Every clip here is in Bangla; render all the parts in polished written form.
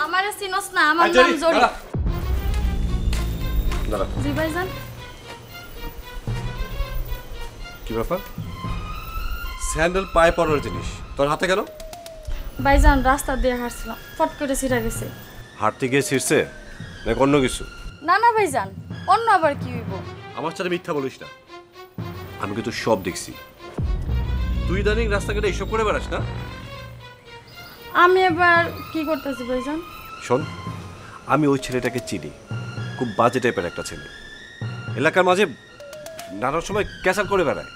আমারে চিনোস না, আমার নাম জরি। দাঁড়া। জি ভাইজান। কি ব্যাপার? স্যান্ডেল পায়ে পরার জিনিস তোর হাতে কেন? ভাইজান রাস্তা দিয়ে হাঁটছিলাম, ফট করে ছিঁড়া গেছে। হাঁটতে গিয়ে ছিঁড়ছে নাকি অন্য কিছু? না না ভাইজান, অন্য আবার কি হইব? আমার সাথে মিথ্যা বলিস না, আমি কিন্তু সব দেখছি। তুই ইদানিং রাস্তাঘাটে এইসব করে বেড়াস না? আমি এবার কি করতেছি ভাইজান? শোন, আমি ওই ছেলেটাকে চিনি, খুব বাজে টাইপের একটা ছেলে, এলাকার মাঝে নানান সময় ক্যাসাল করে বেড়ায়।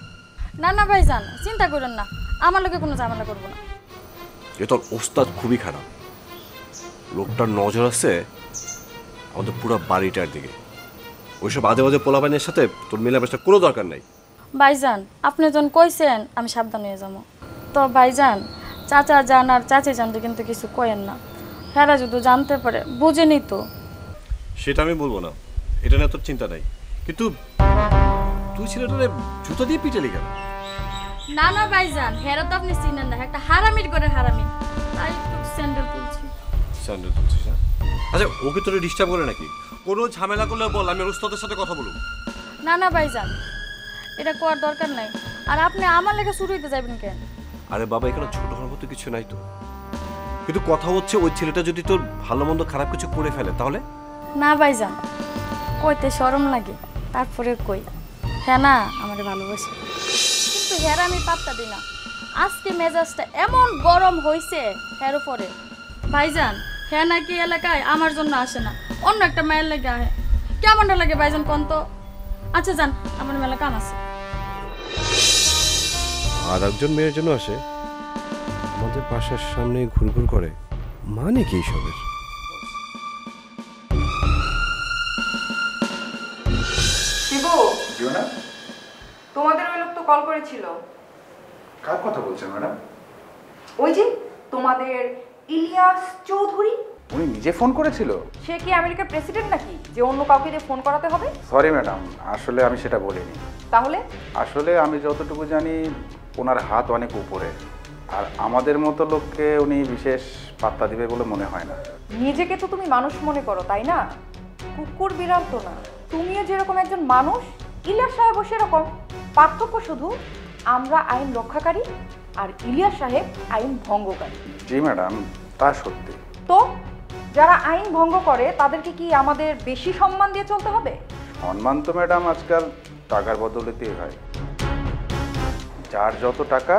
না না ভাইজান, চিন্তা করেন না, আমার লোকে কোনো ঝামেলা করবো না। এ তোর ওস্তাদ খুবই খারাপ, লোকটার নজর আছে আমাদের পুরো বাড়িটার দিকে। ওইসব বাজে বাজে পোলাপানের সাথে তোর মেলামেশার কোনো দরকার নাই। ভাইজান আপনি যখন কইছেন আমি সাবধান হয়ে যাবো। তো ভাইজান চাচা যান আর চাচি জানতে কিন্তু কিছু কয়েন না, হ্যাঁ যদি জানতে পারে বুঝেনি তো। সেটা আমি বলবো না, এটা নিয়ে তোর চিন্তা নাই, কিন্তু তুই ছেলেটারে জুতা দিয়ে পিটালি কেন? না না ভাইজান, হেরা তো আপনি চিনেন না, একটা হারামির করে হারামি, তাই একটু স্যান্ডেল তুলছি। স্যান্ডেল তুলছিস না? আচ্ছা ওকে তোরে ডিস্টার্ব করে নাকি? কোনো ঝামেলা করলে বল, আমি ওস্তাদের সাথে কথা বলবো। না না ভাইজান, এটা করার দরকার নাই। আর আপনি আমার লেগে শুরু হইতে যাবেন কেন? আরে বাবা, এখানে ছোট হওয়ার মতো কিছু নাই তো, কিন্তু কথা হচ্ছে ওই ছেলেটা যদি তোর ভালো মন্দ খারাপ কিছু করে ফেলে তাহলে? না ভাইজান, কইতে শরম লাগে, তারপরে কই হ্যাঁ না আমারে ভালোবাসে, কিন্তু হ্যাঁ আমি পাত্তা দিই না। আজকে মেজাজটা এমন গরম হইছে হের উপরে। ভাইজান হ্যাঁ নাকি এলাকায় আমার জন্য আসে না, অন্য একটা মায়ের লেগে আহে। কেমনটা লাগে ভাইজান কোন তো? আচ্ছা যান, আমার মেলা কাম আছে। আর একজন মেয়ের জন্য আসে, আমাদের বাসার সামনে ঘুরঘুর করে, মানে কি সবের? শিবু, তোমাদের ওই লোক তো কল করেছিল। কার কথা বলছেন ম্যাডাম? ওই যে তোমাদের ইলিয়াস চৌধুরী। উনি নিজে ফোন করেছিল? সে কি আমেরিকার প্রেসিডেন্ট নাকি যে অন্য কাউকে দিয়ে ফোন করাতে হবে? সরি ম্যাডাম, আসলে আমি সেটা বলিনি। তাহলে? আসলে আমি যতটুকু জানি ওনার হাত অনেক উপরে, আর আমাদের মতো লোককে উনি বিশেষ পাত্তা দিবে বলে মনে হয় না। নিজেকে তো তুমি মানুষ মনে করো তাই না? কুকুর বিড়াল তো না। তুমিও যেরকম একজন মানুষ, ইলিয়াস সাহেবও সেরকম। পার্থক্য শুধু আমরা আইন রক্ষাকারী আর ইলিয়াস সাহেব আইন ভঙ্গকারী। জি ম্যাডাম, তা সত্যি। তো যারা আইন ভঙ্গ করে তাদেরকে কি আমাদের বেশি সম্মান দিয়ে চলতে হবে? সম্মান তো ম্যাডাম আজকাল টাকার বদলেতেই হয়, যার যত টাকা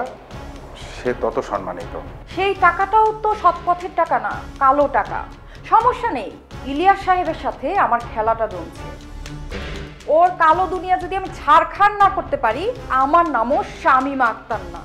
সে তত সম্মানিত। সেই টাকাটাও তো সৎ পথের টাকা না, কালো টাকা। সমস্যা নেই, ইলিয়াস সাহেবের সাথে আমার খেলাটা জমছে। ওর কালো দুনিয়া যদি আমি ছাড়খাড় না করতে পারি, আমার নামও শামীমা আক্তার না।